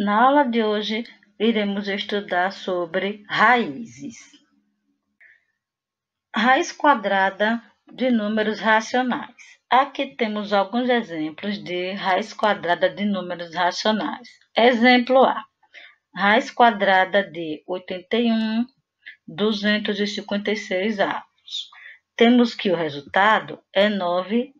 Na aula de hoje, iremos estudar sobre raízes. Raiz quadrada de números racionais. Aqui temos alguns exemplos de raiz quadrada de números racionais. Exemplo A. Raiz quadrada de 81/256 avos. Temos que o resultado é 9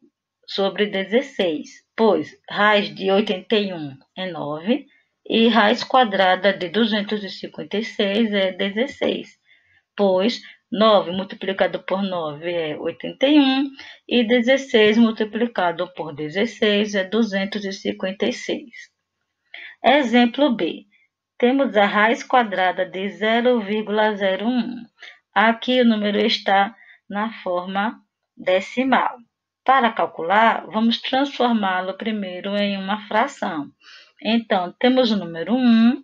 sobre 16, pois raiz de 81 é 9 e raiz quadrada de 256 é 16, pois 9 multiplicado por 9 é 81 e 16 multiplicado por 16 é 256. Exemplo B. Temos a raiz quadrada de 0,01. Aqui o número está na forma decimal. Para calcular, vamos transformá-lo primeiro em uma fração. Então, temos o número 1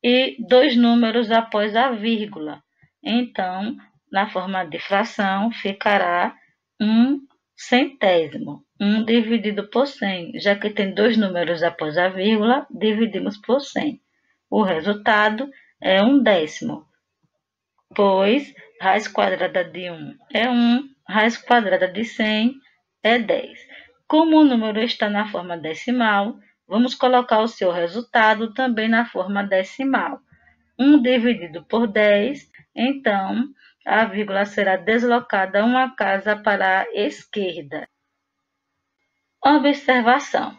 e dois números após a vírgula. Então, na forma de fração, ficará 1/100. 1 dividido por 100. Já que tem dois números após a vírgula, dividimos por 100. O resultado é 1/10, pois raiz quadrada de 1 é 1, raiz quadrada de 100 é 10. Como o número está na forma decimal, vamos colocar o seu resultado também na forma decimal. 1 dividido por 10, então a vírgula será deslocada uma casa para a esquerda. Observação.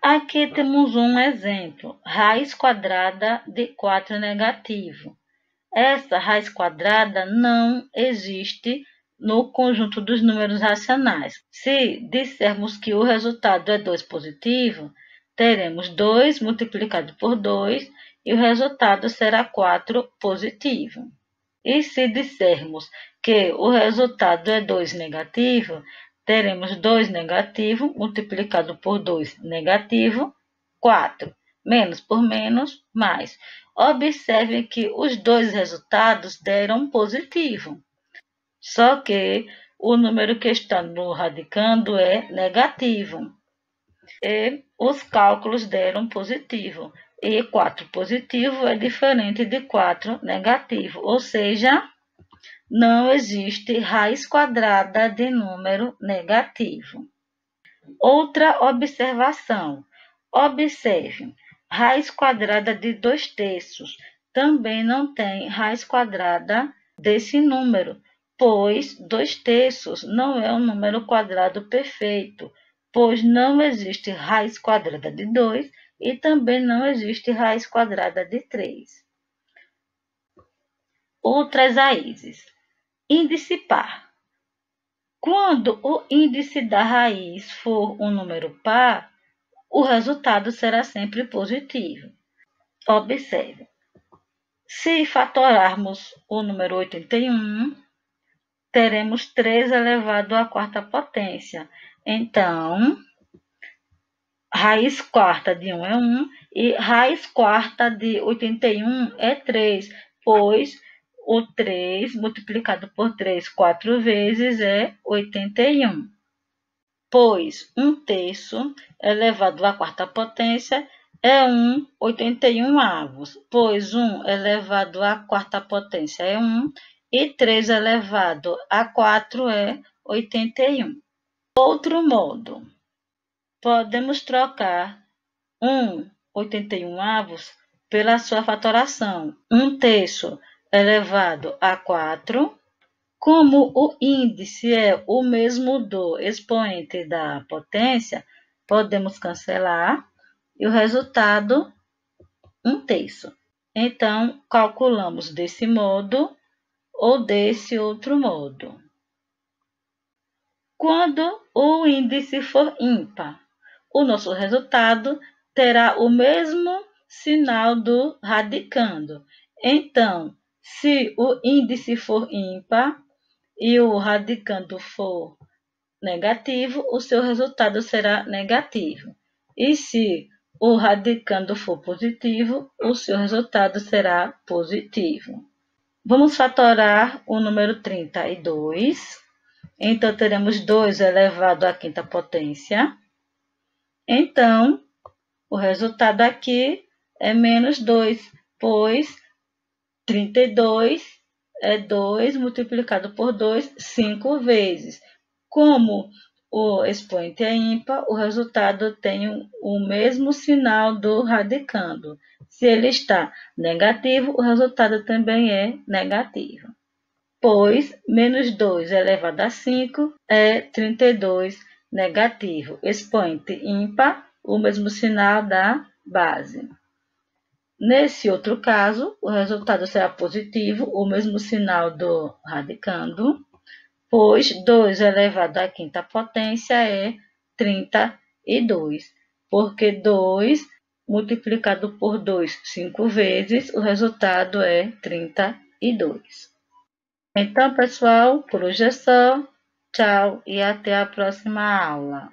Aqui temos um exemplo, raiz quadrada de 4 negativo. Essa raiz quadrada não existe no conjunto dos números racionais. Se dissermos que o resultado é 2 positivo, teremos 2 multiplicado por 2 e o resultado será 4 positivo. E se dissermos que o resultado é 2 negativo, teremos 2 negativo multiplicado por 2 negativo, 4. Menos por menos, mais. Observe que os dois resultados deram positivo. Só que o número que está no radicando é negativo. E os cálculos deram positivo. E 4 positivo é diferente de 4 negativo. Ou seja, não existe raiz quadrada de número negativo. Outra observação. Observe. Raiz quadrada de 2/3 também não tem raiz quadrada desse número, pois 2/3 não é um número quadrado perfeito, pois não existe raiz quadrada de 2 e também não existe raiz quadrada de 3. Outras raízes. Índice par. Quando o índice da raiz for um número par, o resultado será sempre positivo. Observe. Se fatorarmos o número 81, teremos 3 elevado à quarta potência. Então, raiz quarta de 1 é 1 e raiz quarta de 81 é 3, pois o 3 multiplicado por 3 4 vezes é 81. Pois 1/3 elevado à quarta potência é 1/81 avos, pois 1 elevado à quarta potência é 1 e 3 elevado a 4 é 81. Outro modo, podemos trocar 1/81 avos pela sua fatoração, 1/3 elevado a 4. Como o índice é o mesmo do expoente da potência, podemos cancelar e o resultado 1/3. Então, calculamos desse modo ou desse outro modo. Quando o índice for ímpar, o nosso resultado terá o mesmo sinal do radicando. Então, se o índice for ímpar e o radicando for negativo, o seu resultado será negativo. E se o radicando for positivo, o seu resultado será positivo. Vamos fatorar o número 32. Então, teremos 2 elevado à quinta potência. Então, o resultado aqui é menos 2, pois 32 é 2 multiplicado por 2, 5 vezes. Como o expoente é ímpar, o resultado tem o mesmo sinal do radicando. Se ele está negativo, o resultado também é negativo. Pois menos 2 elevado a 5 é 32 negativo. Expoente ímpar, o mesmo sinal da base. Nesse outro caso, o resultado será positivo, o mesmo sinal do radicando, pois 2 elevado à quinta potência é 32, porque 2 multiplicado por 2 5 vezes, o resultado é 32. Então, pessoal, por hoje é só. Tchau e até a próxima aula.